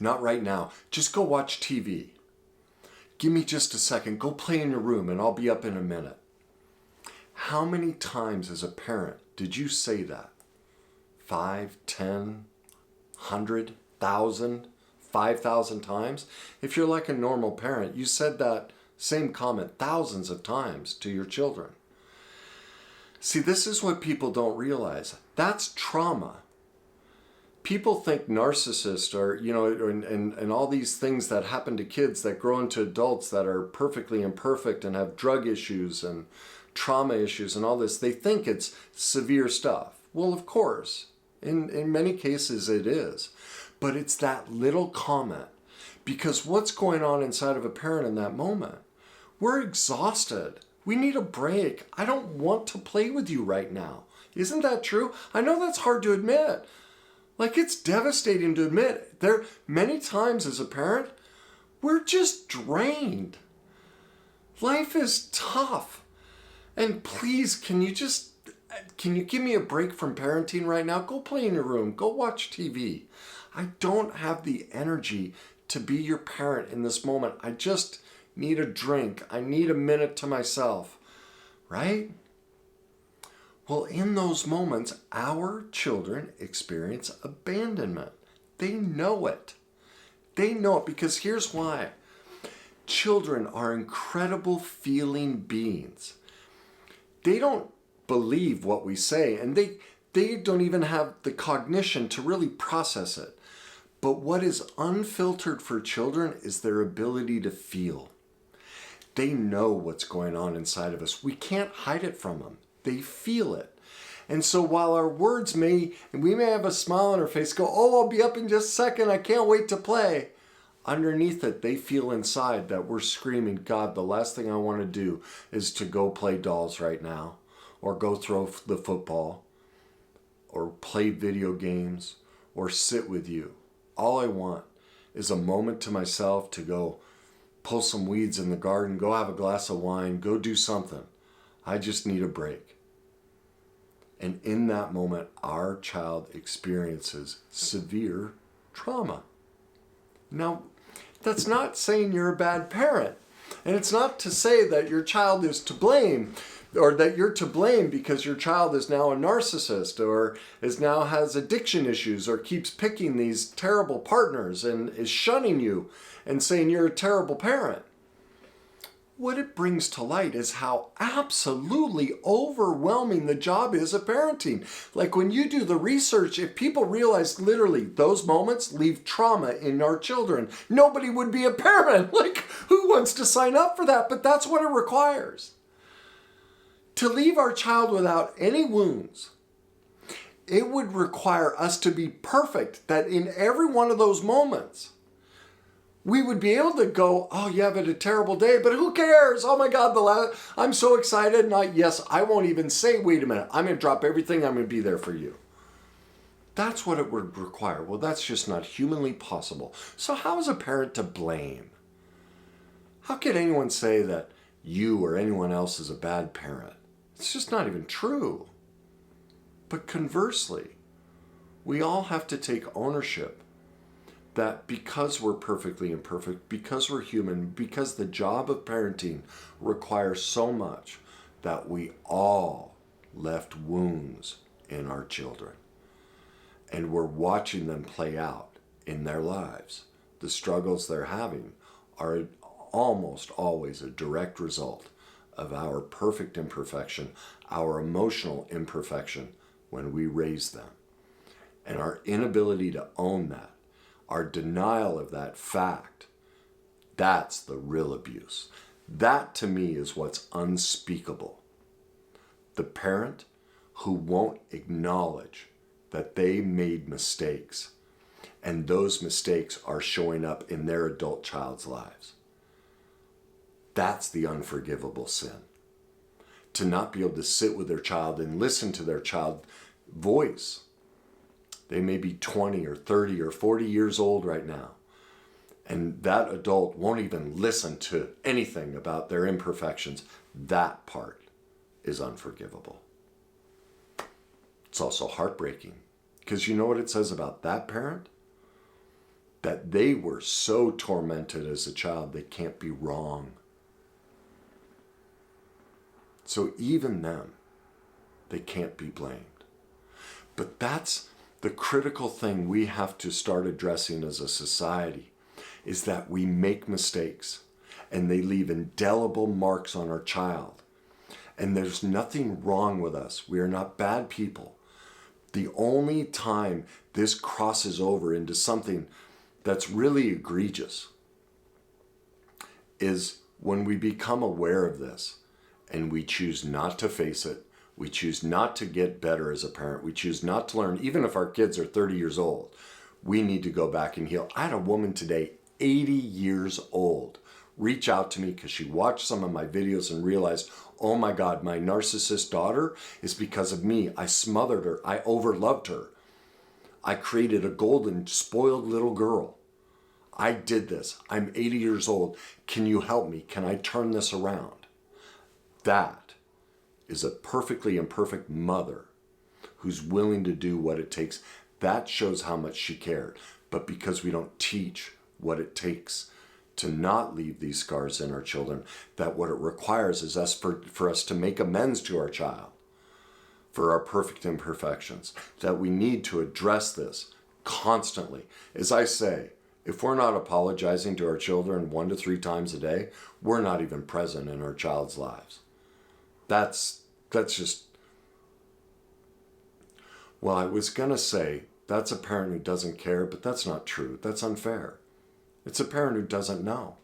Not right now. Just go watch TV. Give me just a second. Go play in your room and I'll be up in a minute. How many times as a parent did you say that? 5, 10, 100, 1,000, 5,000 times? If you're like a normal parent, you said that same comment thousands of times to your children. See, this is what people don't realize. That's trauma. People think narcissists are, and all these things that happen to kids that grow into adults that are perfectly imperfect and have drug issues and trauma issues and all this, they think it's severe stuff. Well, of course, in many cases it is. But it's that little comment. Because what's going on inside of a parent in that moment? We're exhausted. We need a break. I don't want to play with you right now. Isn't that true? I know that's hard to admit. Like, it's devastating to admit. There many times as a parent, we're just drained. Life is tough. And please, can you give me a break from parenting right now? Go play in your room. Go watch TV. I don't have the energy to be your parent in this moment. I just need a drink. I need a minute to myself. Right? Well, in those moments, our children experience abandonment. They know it. They know it because here's why. Children are incredible feeling beings. They don't believe what we say, and they don't even have the cognition to really process it. But what is unfiltered for children is their ability to feel. They know what's going on inside of us. We can't hide it from them. They feel it. And so while our words we may have a smile on our face, go, oh, I'll be up in just a second, I can't wait to play. Underneath it, they feel inside that we're screaming, God, the last thing I want to do is to go play dolls right now, or go throw the football, or play video games, or sit with you. All I want is a moment to myself to go pull some weeds in the garden, go have a glass of wine, go do something. I just need a break. And in that moment, our child experiences severe trauma. Now, that's not saying you're a bad parent. And it's not to say that your child is to blame, or that you're to blame because your child is now a narcissist, or now has addiction issues, or keeps picking these terrible partners and is shunning you and saying you're a terrible parent. What it brings to light is how absolutely overwhelming the job is of parenting. Like when you do the research, if people realize literally those moments leave trauma in our children, nobody would be a parent. Like, who wants to sign up for that? But that's what it requires. To leave our child without any wounds, it would require us to be perfect, that in every one of those moments, we would be able to go, oh, you have a terrible day, but who cares? Oh my God, I'm so excited. And I won't even say, wait a minute, I'm going to drop everything. I'm going to be there for you. That's what it would require. Well, that's just not humanly possible. So how is a parent to blame? How could anyone say that you or anyone else is a bad parent? It's just not even true. But conversely, we all have to take ownership that because we're perfectly imperfect, because we're human, because the job of parenting requires so much, that we all left wounds in our children. And we're watching them play out in their lives. The struggles they're having are almost always a direct result of our perfect imperfection, our emotional imperfection when we raise them. And our inability to own that, our denial of that fact, that's the real abuse. That to me is what's unspeakable. The parent who won't acknowledge that they made mistakes, and those mistakes are showing up in their adult child's lives. That's the unforgivable sin. To not be able to sit with their child and listen to their child's voice. They may be 20 or 30 or 40 years old right now, and that adult won't even listen to anything about their imperfections. That part is unforgivable. It's also heartbreaking, because you know what it says about that parent? that they were so tormented as a child they can't be wrong. So even them, they can't be blamed. But that's the critical thing we have to start addressing as a society, is that we make mistakes and they leave indelible marks on our child. And there's nothing wrong with us. We are not bad people. The only time this crosses over into something that's really egregious is when we become aware of this and we choose not to face it. We choose not to get better as a parent. We choose not to learn, even if our kids are 30 years old. We need to go back and heal. I had a woman today, 80 years old, reach out to me because she watched some of my videos and realized, oh my God, my narcissist daughter is because of me. I smothered her. I overloved her. I created a golden, spoiled little girl. I did this. I'm 80 years old. Can you help me? Can I turn this around? That is a perfectly imperfect mother who's willing to do what it takes. That shows how much she cared. But because we don't teach what it takes to not leave these scars in our children, that what it requires is for us to make amends to our child for our perfect imperfections, that we need to address this constantly. As I say, if we're not apologizing to our children 1 to 3 times a day, we're not even present in our child's lives. That's just, well, I was going to say that's a parent who doesn't care, but that's not true. That's unfair. It's a parent who doesn't know.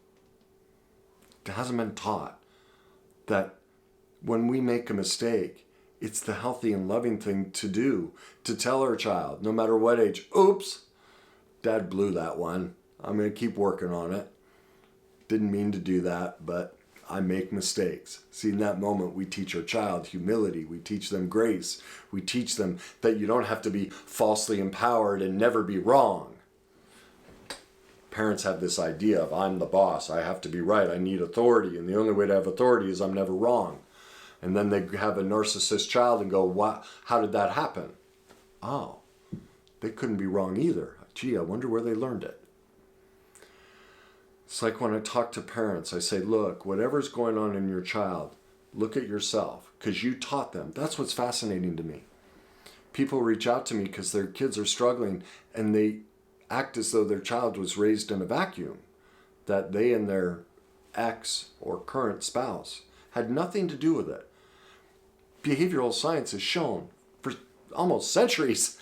It hasn't been taught that when we make a mistake, it's the healthy and loving thing to do, to tell our child, no matter what age, oops, Dad blew that one. I'm going to keep working on it. Didn't mean to do that, but I make mistakes. See, in that moment, we teach our child humility. We teach them grace. We teach them that you don't have to be falsely empowered and never be wrong. Parents have this idea of, I'm the boss. I have to be right. I need authority. And the only way to have authority is I'm never wrong. And then they have a narcissist child and go, what? How did that happen? Oh, they couldn't be wrong either. Gee, I wonder where they learned it. It's like when I talk to parents, I say, look, whatever's going on in your child, look at yourself, because you taught them. That's what's fascinating to me. People reach out to me because their kids are struggling and they act as though their child was raised in a vacuum, that they and their ex or current spouse had nothing to do with it. Behavioral science has shown for almost centuries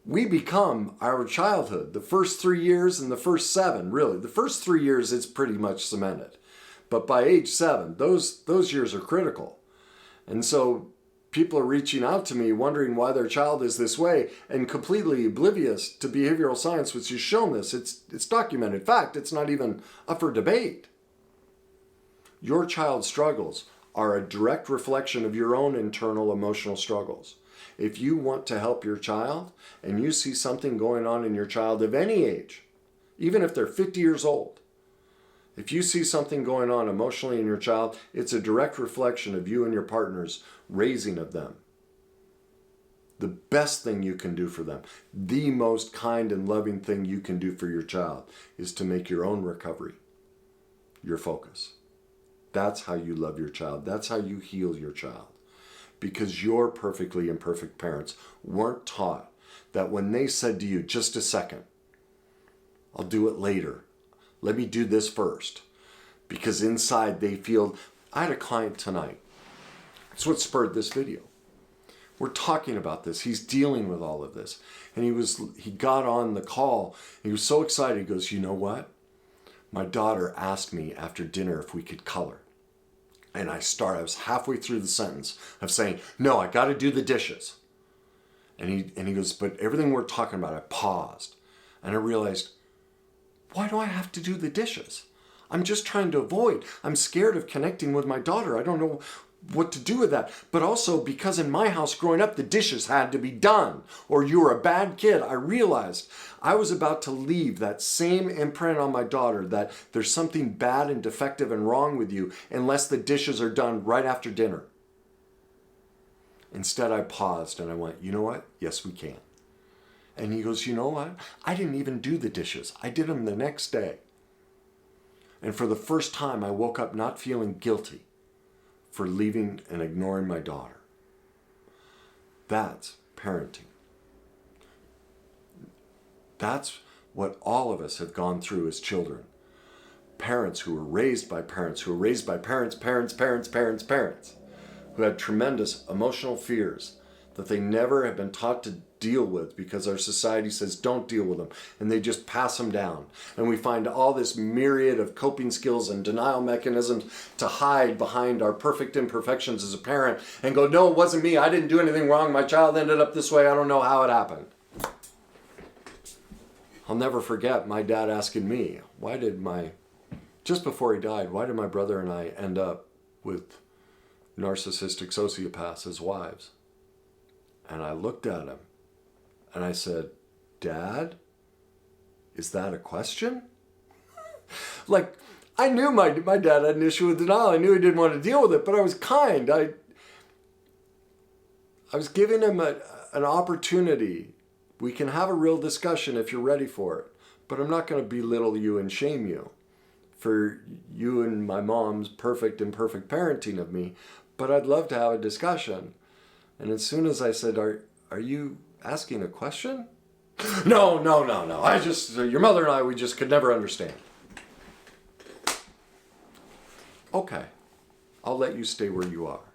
we become our childhood. The first 3 years and the first 7, really. The first 3 years, it's pretty much cemented. But by age 7, those years are critical. And so people are reaching out to me wondering why their child is this way and completely oblivious to behavioral science, which has shown this. It's documented. In fact, it's not even up for debate. Your child's struggles are a direct reflection of your own internal emotional struggles. If you want to help your child and you see something going on in your child of any age, even if they're 50 years old, if you see something going on emotionally in your child, it's a direct reflection of you and your partner's raising of them. The best thing you can do for them, the most kind and loving thing you can do for your child, is to make your own recovery your focus. That's how you love your child. That's how you heal your child. Because your perfectly imperfect parents weren't taught that when they said to you, just a second, I'll do it later. Let me do this first. Because inside they feel, I had a client tonight. That's what spurred this video. We're talking about this. He's dealing with all of this. And he got on the call. He was so excited. He goes, you know what? My daughter asked me after dinner if we could color. And I was halfway through the sentence of saying, no, I got to do the dishes. And he goes, but everything we're talking about, I paused. And I realized, why do I have to do the dishes? I'm just trying to avoid. I'm scared of connecting with my daughter. I don't know what to do with that. But also because in my house growing up, the dishes had to be done or you were a bad kid. I realized I was about to leave that same imprint on my daughter that there's something bad and defective and wrong with you unless the dishes are done right after dinner. Instead, I paused and I went, you know what? Yes, we can. And he goes, you know what? I didn't even do the dishes. I did them the next day. And for the first time, I woke up not feeling guilty for leaving and ignoring my daughter. That's parenting. That's what all of us have gone through as children. Parents who were raised by parents, who were raised by parents, who had tremendous emotional fears that they never have been taught to deal with because our society says don't deal with them, and they just pass them down. And we find all this myriad of coping skills and denial mechanisms to hide behind our perfect imperfections as a parent and go, no, it wasn't me, I didn't do anything wrong, my child ended up this way, I don't know how it happened. I'll never forget my dad asking me, just before he died, why did my brother and I end up with narcissistic sociopaths as wives? And I looked at him and I said, Dad, is that a question? Like, I knew my dad had an issue with denial. I knew he didn't want to deal with it, but I was kind. I was giving him an opportunity. We can have a real discussion if you're ready for it, but I'm not going to belittle you and shame you for you and my mom's perfect imperfect parenting of me, but I'd love to have a discussion. And as soon as I said, are you asking a question? No. Your mother and I, we just could never understand. Okay, I'll let you stay where you are.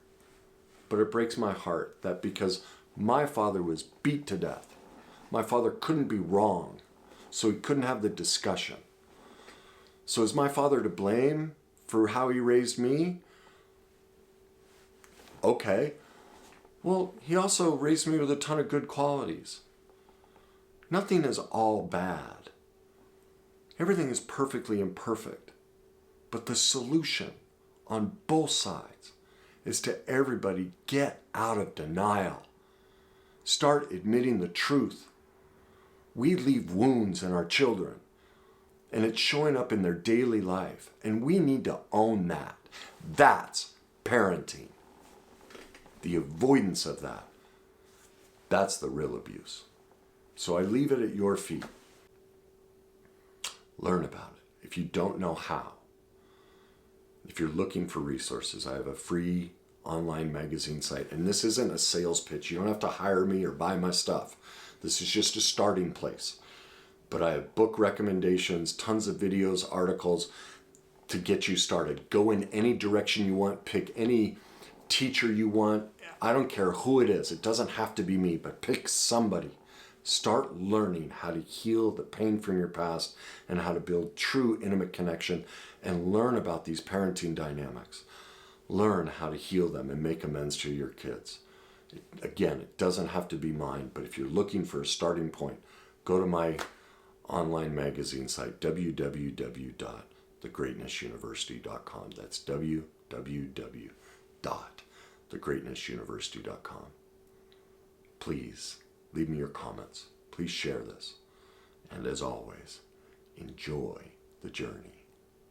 But it breaks my heart that because my father was beat to death, my father couldn't be wrong, so he couldn't have the discussion. So is my father to blame for how he raised me? Okay. Well, he also raised me with a ton of good qualities. Nothing is all bad. Everything is perfectly imperfect. But the solution on both sides is to everybody get out of denial. Start admitting the truth. We leave wounds in our children, and it's showing up in their daily life, and we need to own that. That's parenting. The avoidance of that, that's the real abuse. So I leave it at your feet. Learn about it. If you don't know how, if you're looking for resources, I have a free online magazine site. And this isn't a sales pitch. You don't have to hire me or buy my stuff. This is just a starting place. But I have book recommendations, tons of videos, articles to get you started. Go in any direction you want. Pick any teacher you want. I don't care who it is. It doesn't have to be me, but pick somebody. Start learning how to heal the pain from your past and how to build true intimate connection, and learn about these parenting dynamics. Learn how to heal them and make amends to your kids. Again, it doesn't have to be mine, but if you're looking for a starting point, go to my online magazine site, www.thegreatnessuniversity.com. That's www.thegreatnessuniversity.com. Please leave me your comments. Please share this. And as always, enjoy the journey.